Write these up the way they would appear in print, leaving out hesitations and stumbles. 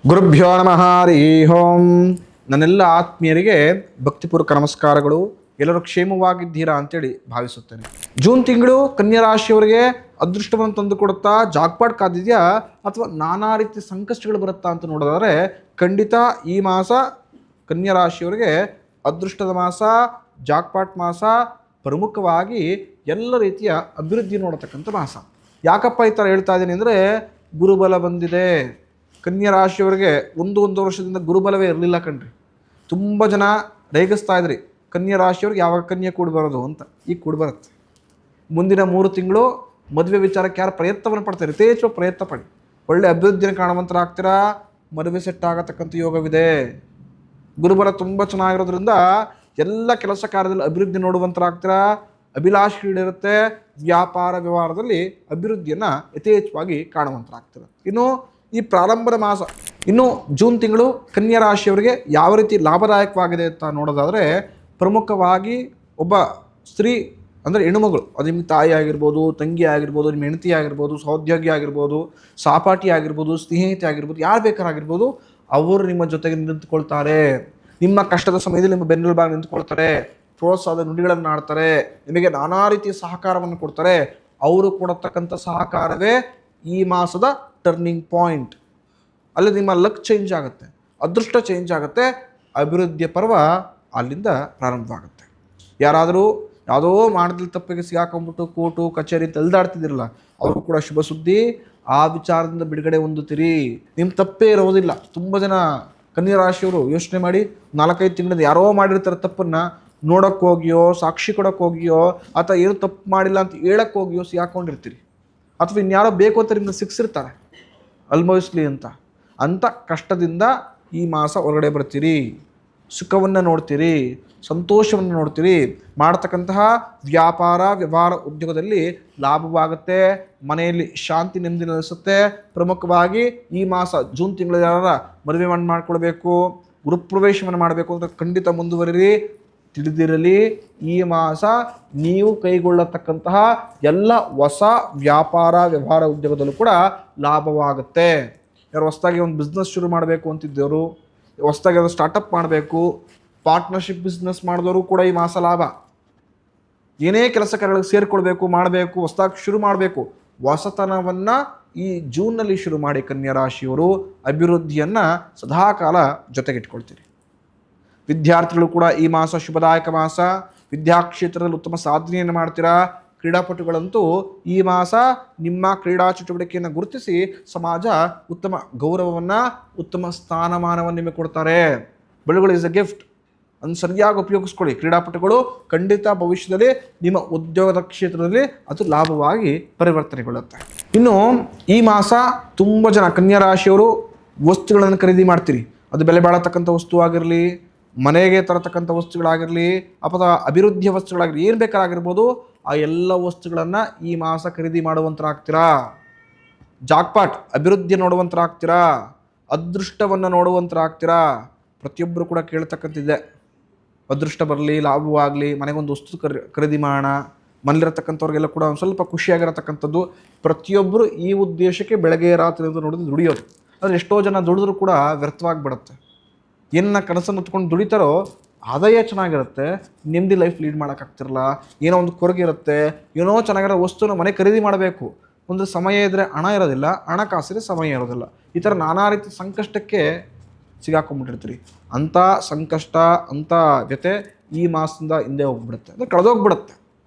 ಗುರುಭ್ಯೋ ನಮಃ ಹರಿ ಓಂ. ನನ್ನೆಲ್ಲ ಆತ್ಮೀಯರಿಗೆ ಭಕ್ತಿಪೂರ್ವಕ ನಮಸ್ಕಾರಗಳು. ಎಲ್ಲರೂ ಕ್ಷೇಮವಾಗಿದ್ದೀರಾ ಅಂತೇಳಿ ಭಾವಿಸುತ್ತೇನೆ. ಜೂನ್ ತಿಂಗಳು ಕನ್ಯಾ ರಾಶಿಯವರಿಗೆ ಅದೃಷ್ಟವನ್ನು ತಂದು ಕೊಡುತ್ತಾ ಜಾಕ್ಪಾಟ್ ಕಾದಿದೆಯಾ ಅಥವಾ ನಾನಾ ರೀತಿಯ ಸಂಕಷ್ಟಗಳು ಬರುತ್ತಾ ಅಂತ ನೋಡೋದಾದರೆ ಖಂಡಿತ ಈ ಮಾಸ ಕನ್ಯಾ ರಾಶಿಯವರಿಗೆ ಅದೃಷ್ಟದ ಮಾಸ, ಜಾಕ್ಪಾಟ್ ಮಾಸ, ಪ್ರಮುಖವಾಗಿ ಎಲ್ಲ ರೀತಿಯ ಅಭಿವೃದ್ಧಿ ನೋಡತಕ್ಕಂಥ ಮಾಸ. ಯಾಕಪ್ಪ ಈ ಥರ ಹೇಳ್ತಾ ಇದ್ದೀನಿ ಅಂದರೆ ಗುರುಬಲ ಬಂದಿದೆ. ಕನ್ಯಾ ರಾಶಿಯವರಿಗೆ ಒಂದು ವರ್ಷದಿಂದ ಗುರುಬಲವೇ ಇರಲಿಲ್ಲ ಕಣ್ರಿ. ತುಂಬ ಜನ ರೇಗಿಸ್ತಾ ಇದ್ರಿ ಕನ್ಯಾ ರಾಶಿಯವ್ರಿಗೆ ಯಾವಾಗ ಕನ್ಯಾ ಕೂಡಿ ಬರೋದು ಅಂತ. ಈಗ ಕೂಡಿ ಬರುತ್ತೆ. ಮುಂದಿನ 3 ತಿಂಗಳು ಮದುವೆ ವಿಚಾರಕ್ಕೆ ಯಾರು ಪ್ರಯತ್ನವನ್ನು ಪಡ್ತಾರೆ, ಯಥೇಚ್ಛ ಪ್ರಯತ್ನ ಪಡಿ. ಒಳ್ಳೆ ಅಭಿವೃದ್ಧಿಯನ್ನು ಕಾಣುವಂತರಾಗ್ತೀರಾ. ಮದುವೆ ಸೆಟ್ ಆಗತಕ್ಕಂಥ ಯೋಗವಿದೆ. ಗುರುಬಲ ತುಂಬ ಚೆನ್ನಾಗಿರೋದ್ರಿಂದ ಎಲ್ಲ ಕೆಲಸ ಕಾರ್ಯದಲ್ಲಿ ಅಭಿವೃದ್ಧಿ ನೋಡುವಂತರಾಗ್ತೀರಾ. ಅಭಿಲಾಷೆಗಳಿರುತ್ತೆ. ವ್ಯಾಪಾರ ವ್ಯವಹಾರದಲ್ಲಿ ಅಭಿವೃದ್ಧಿಯನ್ನು ಯಥೇಚ್ಛವಾಗಿ ಕಾಣುವಂತರಾಗ್ತೀರ. ಇನ್ನು ಈ ಪ್ರಾರಂಭದ ಮಾಸ, ಇನ್ನು ಜೂನ್ ತಿಂಗಳು ಕನ್ಯಾ ರಾಶಿಯವರಿಗೆ ಯಾವ ರೀತಿ ಲಾಭದಾಯಕವಾಗಿದೆ ಅಂತ ನೋಡೋದಾದರೆ ಪ್ರಮುಖವಾಗಿ ಒಬ್ಬ ಸ್ತ್ರೀ ಅಂದರೆ ಹೆಣ್ಣುಮಗಳು, ಅದು ನಿಮ್ಮ ತಾಯಿ ಆಗಿರ್ಬೋದು, ತಂಗಿ ಆಗಿರ್ಬೋದು, ನಿಮ್ಮ ಹೆಂಡತಿ ಆಗಿರ್ಬೋದು, ಸಹೋದ್ಯೋಗಿ ಆಗಿರ್ಬೋದು, ಸಹಪಾಠಿ ಆಗಿರ್ಬೋದು, ಸ್ನೇಹಿತೆ ಆಗಿರ್ಬೋದು, ಯಾರು ಬೇಕಾರಾಗಿರ್ಬೋದು, ಅವರು ನಿಮ್ಮ ಜೊತೆಗೆ ನಿಂತುಕೊಳ್ತಾರೆ. ನಿಮ್ಮ ಕಷ್ಟದ ಸಮಯದಲ್ಲಿ ನಿಮ್ಮ ಬೆನ್ನೆಲುಬಾಗಿ ನಿಂತುಕೊಳ್ತಾರೆ. ಪ್ರೋತ್ಸಾಹದ ನುಡಿಗಳನ್ನು ಆಡ್ತಾರೆ. ನಿಮಗೆ ನಾನಾ ರೀತಿಯ ಸಹಕಾರವನ್ನು ಕೊಡ್ತಾರೆ. ಅವರು ಕೊಡತಕ್ಕಂಥ ಸಹಕಾರವೇ ಈ ಮಾಸದ ಟರ್ನಿಂಗ್ ಪಾಯಿಂಟ್. ಅಲ್ಲಿ ನಿಮ್ಮ ಲಕ್ ಚೇಂಜ್ ಆಗುತ್ತೆ, ಅದೃಷ್ಟ ಚೇಂಜ್ ಆಗುತ್ತೆ, ಅಭಿವೃದ್ಧಿಯ ಪರ್ವ ಅಲ್ಲಿಂದ ಪ್ರಾರಂಭವಾಗುತ್ತೆ. ಯಾರಾದರೂ ಯಾವುದೋ ಮಾಡಿದ ತಪ್ಪಿಗೆ ಸಿಗಾಕೊಂಡ್ಬಿಟ್ಟು ಕೋರ್ಟು ಕಚೇರಿ ಅಂತ ಎಲ್ದಾಡ್ತಿದ್ದಿರಲ್ಲ, ಅವರು ಕೂಡ ಶುಭ ಸುದ್ದಿ. ಆ ವಿಚಾರದಿಂದ ಬಿಡುಗಡೆ ಹೊಂದುತ್ತೀರಿ. ನಿಮ್ಮ ತಪ್ಪೇ ಇರೋದಿಲ್ಲ. ತುಂಬ ಜನ ಕನ್ಯಾ ರಾಶಿಯವರು ಯೋಚನೆ ಮಾಡಿ 4-5 ತಿಂಗಳಿಂದ ಯಾರೋ ಮಾಡಿರ್ತಾರೆ ತಪ್ಪನ್ನು ನೋಡೋಕ್ಕೆ ಹೋಗಿಯೋ, ಸಾಕ್ಷಿ ಕೊಡೋಕ್ಕೆ ಹೋಗಿಯೋ, ಅಥವಾ ಏನು ತಪ್ಪು ಮಾಡಿಲ್ಲ ಅಂತ ಹೇಳಕ್ಕೆ ಹೋಗಿಯೋ ಸಿಗಾಕೊಂಡಿರ್ತೀರಿ. ಅಥವಾ ಇನ್ಯಾರೋ ಬೇಕು ಅಂತ ನಿಮ್ಮನ್ನ ಸಿಕ್ಸಿರ್ತಾರೆ ಅಲ್ಮೋಸ್ಟ್ಲಿ ಅಂತ ಕಷ್ಟದಿಂದ ಈ ಮಾಸ ಹೊರಗಡೆ ಬರ್ತೀರಿ. ಸುಖವನ್ನು ನೋಡ್ತೀರಿ, ಸಂತೋಷವನ್ನು ನೋಡ್ತೀರಿ. ಮಾಡ್ತಕ್ಕಂತಹ ವ್ಯಾಪಾರ ವ್ಯವಹಾರ ಉದ್ಯೋಗದಲ್ಲಿ ಲಾಭವಾಗುತ್ತೆ. ಮನೆಯಲ್ಲಿ ಶಾಂತಿ ನೆಮ್ಮದಿ ನೆಲೆಸುತ್ತೆ. ಪ್ರಮುಖವಾಗಿ ಈ ಮಾಸ ಜೂನ್ ತಿಂಗಳ ಯಾರ ಮದುವೆ ಮಾಡ್ಕೊಳ್ಬೇಕು, ಗೃಹಪ್ರವೇಶವನ್ನು ಮಾಡಬೇಕು ಅಂತ ಖಂಡಿತ ಮುಂದುವರಿರಿ. ತಿಳಿದಿರಲಿ, ಈ ಮಾಸ ನೀವು ಕೈಗೊಳ್ಳತಕ್ಕಂತಹ ಎಲ್ಲ ಹೊಸ ವ್ಯಾಪಾರ ವ್ಯವಹಾರ ಉದ್ಯೋಗದಲ್ಲೂ ಕೂಡ ಲಾಭವಾಗುತ್ತೆ. ಯಾರು ಹೊಸದಾಗಿ ಒಂದು ಬಿಸ್ನೆಸ್ ಶುರು ಮಾಡಬೇಕು ಅಂತಿದ್ದವರು, ಹೊಸದಾಗಿ ಅದು ಸ್ಟಾರ್ಟಪ್ ಮಾಡಬೇಕು, ಪಾರ್ಟ್ನರ್ಶಿಪ್ ಬಿಸ್ನೆಸ್ ಮಾಡಿದವರು ಕೂಡ ಈ ಮಾಸ ಲಾಭ. ಏನೇ ಕೆಲಸ ಕಾರ್ಯಗಳಿಗೆ ಸೇರಿಕೊಳ್ಬೇಕು, ಮಾಡಬೇಕು, ಹೊಸದಾಗಿ ಶುರು ಮಾಡಬೇಕು, ಹೊಸತನವನ್ನು ಈ ಜೂನ್ನಲ್ಲಿ ಶುರು ಮಾಡಿ ಕನ್ಯಾ ರಾಶಿಯವರು ಅಭಿವೃದ್ಧಿಯನ್ನು ಸದಾಕಾಲ ಜೊತೆಗಿಟ್ಕೊಳ್ತೀರಿ. ವಿದ್ಯಾರ್ಥಿಗಳು ಕೂಡ ಈ ಮಾಸ ಶುಭದಾಯಕ ಮಾಸ. ವಿದ್ಯಾಕ್ಷೇತ್ರದಲ್ಲಿ ಉತ್ತಮ ಸಾಧನೆಯನ್ನು ಮಾಡ್ತೀರಾ. ಕ್ರೀಡಾಪಟುಗಳಂತೂ ಈ ಮಾಸ ನಿಮ್ಮ ಕ್ರೀಡಾ ಚಟುವಟಿಕೆಯನ್ನು ಗುರುತಿಸಿ ಸಮಾಜ ಉತ್ತಮ ಗೌರವವನ್ನು, ಉತ್ತಮ ಸ್ಥಾನಮಾನವನ್ನು ನಿಮಗೆ ಕೊಡ್ತಾರೆ. ಬೆಳೆಗಳು ಇಸ್ ಅ ಗಿಫ್ಟ್. ಅದನ್ನು ಸರಿಯಾಗಿ ಉಪಯೋಗಿಸ್ಕೊಳ್ಳಿ. ಕ್ರೀಡಾಪಟುಗಳು ಖಂಡಿತ ಭವಿಷ್ಯದಲ್ಲಿ ನಿಮ್ಮ ಉದ್ಯೋಗದ ಕ್ಷೇತ್ರದಲ್ಲಿ ಅದು ಲಾಭವಾಗಿ ಪರಿವರ್ತನೆಗೊಳ್ಳುತ್ತೆ. ಇನ್ನು ಈ ಮಾಸ ತುಂಬ ಜನ ಕನ್ಯಾ ರಾಶಿಯವರು ವಸ್ತುಗಳನ್ನು ಖರೀದಿ ಮಾಡ್ತೀರಿ. ಅದು ಬೆಲೆ ಬಾಳತಕ್ಕಂಥ ವಸ್ತು ಆಗಿರಲಿ, ಮನೆಗೆ ತರತಕ್ಕಂಥ ವಸ್ತುಗಳಾಗಿರಲಿ, ಅಥವಾ ಅಭಿವೃದ್ಧಿಯ ವಸ್ತುಗಳಾಗಿರಲಿ, ಏನು ಬೇಕಾಗಿರ್ಬೋದು, ಆ ಎಲ್ಲ ವಸ್ತುಗಳನ್ನು ಈ ಮಾಸ ಖರೀದಿ ಮಾಡುವಂತರಾಗ್ತೀರಾ. ಜಾಕ್ಪಾಟ್ ಅಭಿವೃದ್ಧಿ ನೋಡುವಂತರಾಗ್ತೀರಾ. ಅದೃಷ್ಟವನ್ನು ನೋಡುವಂತರಾಗ್ತೀರಾ. ಪ್ರತಿಯೊಬ್ಬರು ಕೂಡ ಕೇಳ್ತಕ್ಕಂತಿದೆ, ಅದೃಷ್ಟ ಬರಲಿ, ಲಾಭವಾಗಲಿ, ಮನೆಗೊಂದು ವಸ್ತು ಖರೀದಿ ಮಾಡೋಣ. ಮನೇಲಿರತಕ್ಕಂಥವ್ರಿಗೆಲ್ಲ ಕೂಡ ಒಂದು ಸ್ವಲ್ಪ ಖುಷಿಯಾಗಿರತಕ್ಕಂಥದ್ದು. ಪ್ರತಿಯೊಬ್ಬರು ಈ ಉದ್ದೇಶಕ್ಕೆ ಬೆಳಗ್ಗೆ ರಾತ್ರಿ ಅಂತ ನೋಡಿದ್ರೆ ದುಡಿಯೋದು. ಆದರೆ ಎಷ್ಟೋ ಜನ ದುಡಿದ್ರೂ ಕೂಡ ವ್ಯರ್ಥವಾಗಿಬಿಡುತ್ತೆ. ಏನನ್ನ ಕನಸನ್ನು ಹೊತ್ಕೊಂಡು ದುಡಿತಾರೋ ಆದಾಯ ಚೆನ್ನಾಗಿರುತ್ತೆ, ನೆಮ್ಮದಿ ಲೈಫ್ ಲೀಡ್ ಮಾಡೋಕ್ಕಾಗ್ತಿರಲ್ಲ. ಏನೋ ಒಂದು ಕೊರಗೆ ಇರುತ್ತೆ, ಏನೋ ಚೆನ್ನಾಗಿರೋ ವಸ್ತುನ ಮನೆ ಖರೀದಿ ಮಾಡಬೇಕು. ಒಂದು ಸಮಯ ಇದ್ದರೆ ಹಣ ಇರೋದಿಲ್ಲ, ಹಣಕಾಸಿದ್ರೆ ಸಮಯ ಇರೋದಿಲ್ಲ. ಈ ಥರ ನಾನಾ ರೀತಿ ಸಂಕಷ್ಟಕ್ಕೆ ಸಿಗಾಕೊಂಡ್ಬಿಟ್ಟಿರ್ತೀರಿ. ಅಂಥ ಸಂಕಷ್ಟ, ಅಂಥ ವ್ಯತೆ ಈ ಮಾಸದಿಂದ ಹಿಂದೆ ಹೋಗ್ಬಿಡುತ್ತೆ, ಅಂದರೆ ಕಳೆದೋಗ್ಬಿಡುತ್ತೆ.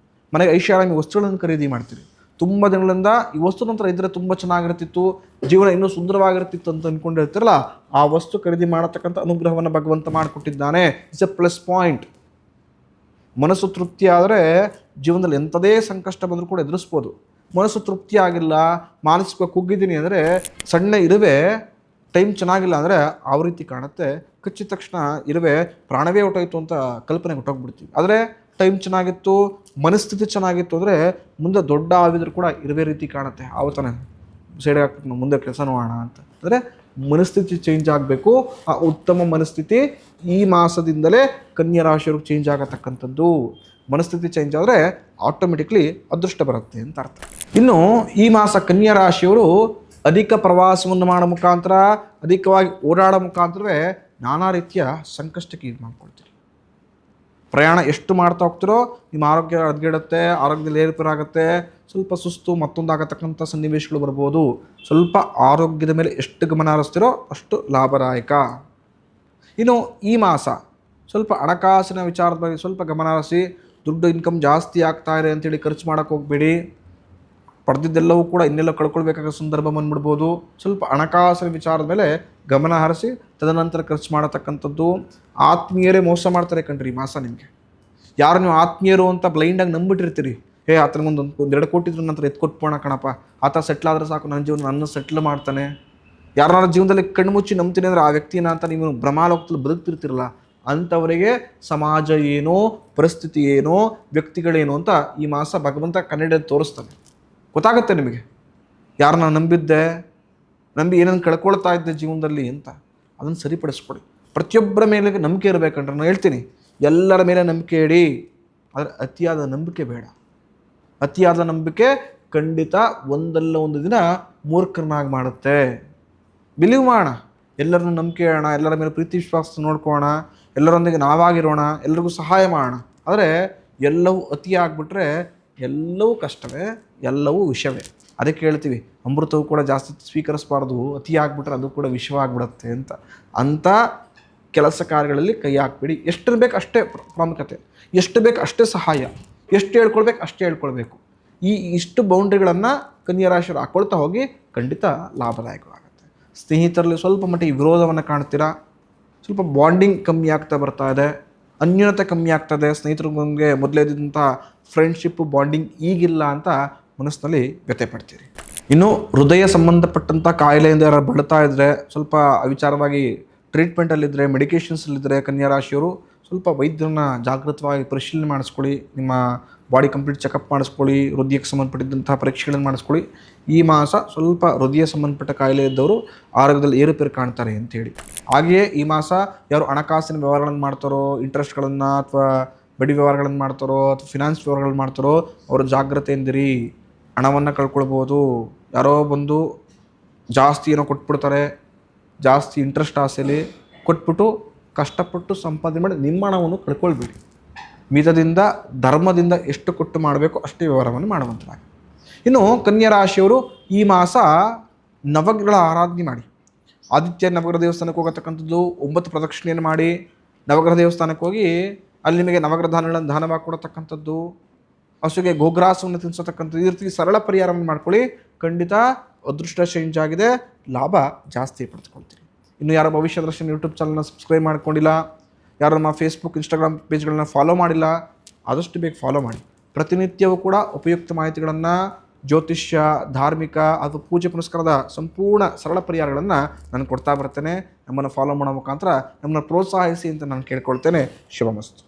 ಮನೆಗೆ ಐಷಾರಾಮಿ ವಸ್ತುಗಳನ್ನು ಖರೀದಿ ಮಾಡ್ತೀರಿ. ತುಂಬ ದಿನಗಳಿಂದ ಈ ವಸ್ತು ನಂತರ ಇದ್ದರೆ ತುಂಬ ಚೆನ್ನಾಗಿರ್ತಿತ್ತು, ಜೀವನ ಇನ್ನೂ ಸುಂದರವಾಗಿರ್ತಿತ್ತು ಅಂತ ಅಂದ್ಕೊಂಡಿರ್ತಿರಲ್ಲ, ಆ ವಸ್ತು ಖರೀದಿ ಮಾಡತಕ್ಕಂಥ ಅನುಗ್ರಹವನ್ನು ಭಗವಂತ ಮಾಡಿಕೊಟ್ಟಿದ್ದಾನೆ. It's a plus point. ಮನಸ್ಸು ತೃಪ್ತಿ ಆದರೆ ಜೀವನದಲ್ಲಿ ಎಂಥದೇ ಸಂಕಷ್ಟ ಬಂದರೂ ಕೂಡ ಎದುರಿಸ್ಬೋದು. ಮನಸ್ಸು ತೃಪ್ತಿ ಆಗಿಲ್ಲ, ಮಾನಸಿಕ ಕುಗ್ಗಿದ್ದೀನಿ ಅಂದರೆ, ಸಣ್ಣ ಇರುವೆ ಟೈಮ್ ಚೆನ್ನಾಗಿಲ್ಲ ಅಂದರೆ ಯಾವ ರೀತಿ ಕಾಣುತ್ತೆ. ಕಚ್ಚಿದ ತಕ್ಷಣ ಇರುವೆ ಪ್ರಾಣವೇ ಹೊಟ್ಟೋಯ್ತು ಅಂತ ಕಲ್ಪನೆ ಹೊಟ್ಟೋಗ್ಬಿಡ್ತೀವಿ. ಆದರೆ ಟೈಮ್ ಚೆನ್ನಾಗಿತ್ತು, ಮನಸ್ಥಿತಿ ಚೆನ್ನಾಗಿತ್ತು ಅಂದರೆ ಮುಂದೆ ದೊಡ್ಡ ಆಗಿದ್ರು ಕೂಡ ಇರುವೆ ರೀತಿ ಕಾಣುತ್ತೆ. ಆವತ್ತಾನೆ ಸೈಡಿಗೆ ಹಾಕ್ಬಿಟ್ಟು ಮುಂದೆ ಕೆಲಸ ನೋಡೋಣ ಅಂತ. ಅಂದರೆ ಮನಸ್ಥಿತಿ ಚೇಂಜ್ ಆಗಬೇಕು. ಆ ಉತ್ತಮ ಮನಸ್ಥಿತಿ ಈ ಮಾಸದಿಂದಲೇ ಕನ್ಯಾ ರಾಶಿಯವ್ರಿಗೆ ಚೇಂಜ್ ಆಗತಕ್ಕಂಥದ್ದು. ಮನಸ್ಥಿತಿ ಚೇಂಜ್ ಆದರೆ ಆಟೋಮೆಟಿಕ್ಲಿ ಅದೃಷ್ಟ ಬರುತ್ತೆ ಅಂತ ಅರ್ಥ. ಇನ್ನು ಈ ಮಾಸ ಕನ್ಯಾ ರಾಶಿಯವರು ಅಧಿಕ ಪ್ರವಾಸವನ್ನು ಮಾಡೋ ಮುಖಾಂತರ, ಅಧಿಕವಾಗಿ ಓಡಾಡೋ ಮುಖಾಂತರವೇ ನಾನಾ ರೀತಿಯ ಸಂಕಷ್ಟಕ್ಕೆ ಇದು ಮಾಡ್ಕೊಳ್ತೀರಿ. ಪ್ರಯಾಣ ಎಷ್ಟು ಮಾಡ್ತಾ ಹೋಗ್ತಿರೋ ನಿಮ್ಮ ಆರೋಗ್ಯ ಹದಗೆಡುತ್ತೆ, ಆರೋಗ್ಯದಲ್ಲಿ ಏರುಪೇರಾಗುತ್ತೆ, ಸ್ವಲ್ಪ ಸುಸ್ತು ಮತ್ತೊಂದಾಗತಕ್ಕಂಥ ಸನ್ನಿವೇಶಗಳು ಬರ್ಬೋದು. ಸ್ವಲ್ಪ ಆರೋಗ್ಯದ ಮೇಲೆ ಎಷ್ಟು ಗಮನ ಹರಿಸ್ತಿರೋ ಅಷ್ಟು ಲಾಭದಾಯಕ. ಇನ್ನು ಈ ಮಾಸ ಸ್ವಲ್ಪ ಹಣಕಾಸಿನ ವಿಚಾರದ ಬಗ್ಗೆ ಸ್ವಲ್ಪ ಗಮನ ಹರಿಸಿ. ದುಡ್ಡು ಇನ್ಕಮ್ ಜಾಸ್ತಿ ಆಗ್ತಾ ಇದೆ ಅಂತೇಳಿ ಖರ್ಚು ಮಾಡೋಕ್ಕೆ ಹೋಗಬೇಡಿ. ಪಡೆದಿದ್ದೆಲ್ಲವೂ ಕೂಡ ಇನ್ನೆಲ್ಲ ಕಳ್ಕೊಳ್ಬೇಕಾಗೋ ಸಂದರ್ಭ ಬಂದ್ಬಿಡ್ಬೋದು. ಸ್ವಲ್ಪ ಹಣಕಾಸಿನ ವಿಚಾರದ ಮೇಲೆ ಗಮನ ಹರಿಸಿ ತದನಂತರ ಖರ್ಚು ಮಾಡತಕ್ಕಂಥದ್ದು. ಆತ್ಮೀಯರೇ ಮೋಸ ಮಾಡ್ತಾರೆ ಕಣ್ರಿ ಈ ಮಾಸ ನಿಮಗೆ. ಯಾರು ನೀವು ಆತ್ಮೀಯರು ಅಂತ ಬ್ಲೈಂಡಾಗಿ ನಂಬಿಟ್ಟಿರ್ತೀರಿ, ಆತನಿಗೊಂದು 2 ಕೋಟಿ ಇದ್ರ ನಂತರ ಎತ್ಕೊಟ್ಬೋಣ ಕಣಪ್ಪ, ಆತ ಸೆಟ್ಲ್ ಆದರೆ ಸಾಕು, ನನ್ನ ಜೀವನ ನನ್ನ ಸೆಟ್ಲ್ ಮಾಡ್ತಾನೆ. ಯಾರನ್ನಾರ ಜೀವನದಲ್ಲಿ ಕಣ್ಮುಚ್ಚಿ ನಂಬ್ತೀನಿ ಅಂದರೆ ಆ ವ್ಯಕ್ತಿನ ಅಂತ ನೀವು ಭ್ರಮಾಲೋಕದಲ್ಲಿ ಬದುಕ್ತಿರ್ತಿರಲ್ಲ, ಅಂಥವರಿಗೆ ಸಮಾಜ ಏನೋ, ಪರಿಸ್ಥಿತಿ ಏನೋ, ವ್ಯಕ್ತಿಗಳೇನೋ ಅಂತ ಈ ಮಾಸ ಭಗವಂತ ಕನ್ನಡ ತೋರಿಸ್ತಾನೆ. ಗೊತ್ತಾಗುತ್ತೆ ನಿಮಗೆ ಯಾರನ್ನ ನಂಬಿದ್ದೆ, ನಂಬಿ ಏನನ್ನು ಕಳ್ಕೊಳ್ತಾ ಇದ್ದೆ ಜೀವನದಲ್ಲಿ ಅಂತ. ಅದನ್ನು ಸರಿಪಡಿಸ್ಕೊಡಿ. ಪ್ರತಿಯೊಬ್ಬರ ಮೇಲೆ ನಂಬಿಕೆ ಇರಬೇಕಂದ್ರೆ ನಾನು ಹೇಳ್ತೀನಿ, ಎಲ್ಲರ ಮೇಲೆ ನಂಬಿಕೆ ಇಡಿ, ಆದರೆ ಅತಿಯಾದ ನಂಬಿಕೆ ಬೇಡ. ಅತಿಯಾದ ನಂಬಿಕೆ ಖಂಡಿತ ಒಂದಲ್ಲ ಒಂದು ದಿನ ಮೂರ್ಖರನ್ನಾಗಿ ಮಾಡುತ್ತೆ. ಬಿಲೀವ್ ಮಾಡೋಣ, ಎಲ್ಲರನ್ನೂ ನಂಬಿಕೆ ಇಡೋಣ, ಎಲ್ಲರ ಮೇಲೆ ಪ್ರೀತಿ ವಿಶ್ವಾಸ ನೋಡ್ಕೊಳ್ಳೋಣ, ಎಲ್ಲರೊಂದಿಗೆ ನಾವಾಗಿರೋಣ, ಎಲ್ರಿಗೂ ಸಹಾಯ ಮಾಡೋಣ. ಆದರೆ ಎಲ್ಲವೂ ಅತಿಯಾಗ್ಬಿಟ್ರೆ ಎಲ್ಲವೂ ಕಷ್ಟವೇ, ಎಲ್ಲವೂ ವಿಷವೇ. ಅದಕ್ಕೆ ಹೇಳ್ತೀವಿ ಅಮೃತವು ಕೂಡ ಜಾಸ್ತಿ ಸ್ವೀಕರಿಸಬಾರ್ದು, ಅತಿ ಆಗಿಬಿಟ್ರೆ ಅದು ಕೂಡ ವಿಷವಾಗ್ಬಿಡುತ್ತೆ ಅಂತ. ಅಂಥ ಕೆಲಸ ಕಾರ್ಯಗಳಲ್ಲಿ ಕೈ ಹಾಕ್ಬಿಡಿ. ಎಷ್ಟು ಬೇಕು ಅಷ್ಟೇ ಪ್ರಾಮುಖ್ಯತೆ, ಎಷ್ಟು ಬೇಕು ಅಷ್ಟೇ ಸಹಾಯ, ಎಷ್ಟು ಹೇಳ್ಕೊಳ್ಬೇಕು ಅಷ್ಟೇ ಹೇಳ್ಕೊಳ್ಬೇಕು. ಇಷ್ಟು ಬೌಂಡ್ರಿಗಳನ್ನು ಕನ್ಯಾ ರಾಶಿಯವರು ಹಾಕ್ಕೊಳ್ತಾ ಹೋಗಿ ಖಂಡಿತ ಲಾಭದಾಯಕವಾಗುತ್ತೆ. ಸ್ನೇಹಿತರಲ್ಲಿ ಸ್ವಲ್ಪ ಮಟ್ಟಿಗೆ ವಿರೋಧವನ್ನು ಕಾಣ್ತೀರಾ, ಸ್ವಲ್ಪ ಬಾಂಡಿಂಗ್ ಕಮ್ಮಿ ಆಗ್ತಾ ಬರ್ತಾ ಇದೆ, ಅನ್ಯೋನ್ಯತೆ ಕಮ್ಮಿ ಆಗ್ತದೆ. ಸ್ನೇಹಿತರಿಗೆ ಮೊದಲೇದಂಥ ಫ್ರೆಂಡ್ಶಿಪ್ಪು ಬಾಂಡಿಂಗ್ ಈಗಿಲ್ಲ ಅಂತ ಮನಸ್ಸಿನಲ್ಲಿ ವ್ಯಥೆ ಪಡ್ತೀರಿ. ಇನ್ನು ಹೃದಯ ಸಂಬಂಧಪಟ್ಟಂಥ ಕಾಯಿಲೆಯಿಂದ ಯಾರು ಬಳಲ್ತಾ ಇದ್ದರೆ, ಸ್ವಲ್ಪ ವಿಚಾರವಾಗಿ ಟ್ರೀಟ್ಮೆಂಟಲ್ಲಿದ್ದರೆ, ಮೆಡಿಕೇಷನ್ಸಲ್ಲಿದ್ದರೆ ಕನ್ಯಾ ರಾಶಿಯವರು ಸ್ವಲ್ಪ ವೈದ್ಯರನ್ನ ಜಾಗೃತವಾಗಿ ಪರಿಶೀಲನೆ ಮಾಡಿಸ್ಕೊಳ್ಳಿ. ನಿಮ್ಮ ಬಾಡಿ ಕಂಪ್ಲೀಟ್ ಚೆಕಪ್ ಮಾಡಿಸ್ಕೊಳ್ಳಿ, ಹೃದಯಕ್ಕೆ ಸಂಬಂಧಪಟ್ಟಿದ್ದಂಥ ಪರೀಕ್ಷೆಗಳನ್ನು ಮಾಡಿಸ್ಕೊಳ್ಳಿ. ಈ ಮಾಸ ಸ್ವಲ್ಪ ಹೃದಯ ಸಂಬಂಧಪಟ್ಟ ಕಾಯಿಲೆ ಇದ್ದವರು ಆರೋಗ್ಯದಲ್ಲಿ ಏರುಪೇರು ಕಾಣ್ತಾರೆ ಅಂತೇಳಿ. ಹಾಗೆಯೇ ಈ ಮಾಸ ಯಾರು ಹಣಕಾಸಿನ ವ್ಯವಹಾರಗಳನ್ನು ಮಾಡ್ತಾರೋ, ಇಂಟ್ರೆಸ್ಟ್ಗಳನ್ನು ಅಥವಾ ಬಡ್ಡಿ ವ್ಯವಹಾರಗಳನ್ನು ಮಾಡ್ತಾರೋ ಅಥವಾ ಫಿನಾನ್ಸ್ ವ್ಯವಹಾರಗಳನ್ನು ಮಾಡ್ತಾರೋ ಅವರು ಜಾಗ್ರತೆಯಿಂದಿರಿ. ಹಣವನ್ನು ಕಳ್ಕೊಳ್ಬೋದು. ಯಾರೋ ಬಂದು ಜಾಸ್ತಿ ಏನೋ ಕೊಟ್ಬಿಡ್ತಾರೆ, ಜಾಸ್ತಿ ಇಂಟ್ರೆಸ್ಟ್ ಆಸೆಯಲ್ಲಿ ಕೊಟ್ಬಿಟ್ಟು ಕಷ್ಟಪಟ್ಟು ಸಂಪಾದನೆ ಮಾಡಿ ನಿಮ್ಮ ಹಣವನ್ನು ಕಳ್ಕೊಳ್ಬೇಡಿ. ಮಿತದಿಂದ ಧರ್ಮದಿಂದ ಎಷ್ಟು ಕೊಟ್ಟು ಮಾಡಬೇಕು ಅಷ್ಟೇ ವ್ಯವಹಾರವನ್ನು ಮಾಡುವಂಥದ್ದಾಗಿ. ಇನ್ನು ಕನ್ಯಾ ರಾಶಿಯವರು ಈ ಮಾಸ ನವಗ್ರಹಗಳ ಆರಾಧನೆ ಮಾಡಿ. ಆದಿತ್ಯ ನವಗ್ರಹ ದೇವಸ್ಥಾನಕ್ಕೆ ಹೋಗತಕ್ಕಂಥದ್ದು, 9 ಪ್ರದಕ್ಷಿಣೆಯನ್ನು ಮಾಡಿ ನವಗ್ರಹ ದೇವಸ್ಥಾನಕ್ಕೆ ಹೋಗಿ ಅಲ್ಲಿ ನಿಮಗೆ ನವಗ್ರಹ ಧಾನ್ಯಗಳನ್ನು ದಾನವಾಗಿ ಕೊಡತಕ್ಕಂಥದ್ದು, ಹಸುಗೆ ಗೋಗ್ರಾಸವನ್ನು ತಿನ್ನಿಸತಕ್ಕಂಥದ್ದು, ಈ ರೀತಿ ಸರಳ ಪರಿಹಾರವನ್ನು ಮಾಡ್ಕೊಳ್ಳಿ. ಖಂಡಿತ ಅದೃಷ್ಟ ಚೇಂಜ್ ಆಗಿದೆ, ಲಾಭ ಜಾಸ್ತಿ ಪಡೆದುಕೊಳ್ತೀರಿ. ಇನ್ನು ಯಾರು ಭವಿಷ್ಯ ದರ್ಶನ ಯೂಟ್ಯೂಬ್ ಚಾನಲ್ನ ಸಬ್ಸ್ಕ್ರೈಬ್ ಮಾಡ್ಕೊಂಡಿಲ್ಲ, ಯಾರು ನಮ್ಮ ಫೇಸ್ಬುಕ್ ಇನ್ಸ್ಟಾಗ್ರಾಮ್ ಪೇಜ್ಗಳನ್ನ ಫಾಲೋ ಮಾಡಿಲ್ಲ, ಆದಷ್ಟು ಬೇಗ ಫಾಲೋ ಮಾಡಿ. ಪ್ರತಿನಿತ್ಯವೂ ಕೂಡ ಉಪಯುಕ್ತ ಮಾಹಿತಿಗಳನ್ನು, ಜ್ಯೋತಿಷ್ಯ, ಧಾರ್ಮಿಕ ಅಥವಾ ಪೂಜೆ ಪುನಸ್ಕಾರದ ಸಂಪೂರ್ಣ ಸರಳ ಪರಿಹಾರಗಳನ್ನು ನಾನು ಕೊಡ್ತಾ ಬರ್ತೇನೆ. ನಮ್ಮನ್ನು ಫಾಲೋ ಮಾಡೋ ಮುಖಾಂತರ ನಮ್ಮನ್ನು ಪ್ರೋತ್ಸಾಹಿಸಿ ಅಂತ ನಾನು ಕೇಳ್ಕೊಳ್ತೇನೆ. ಶುಭಮಸ್ತು.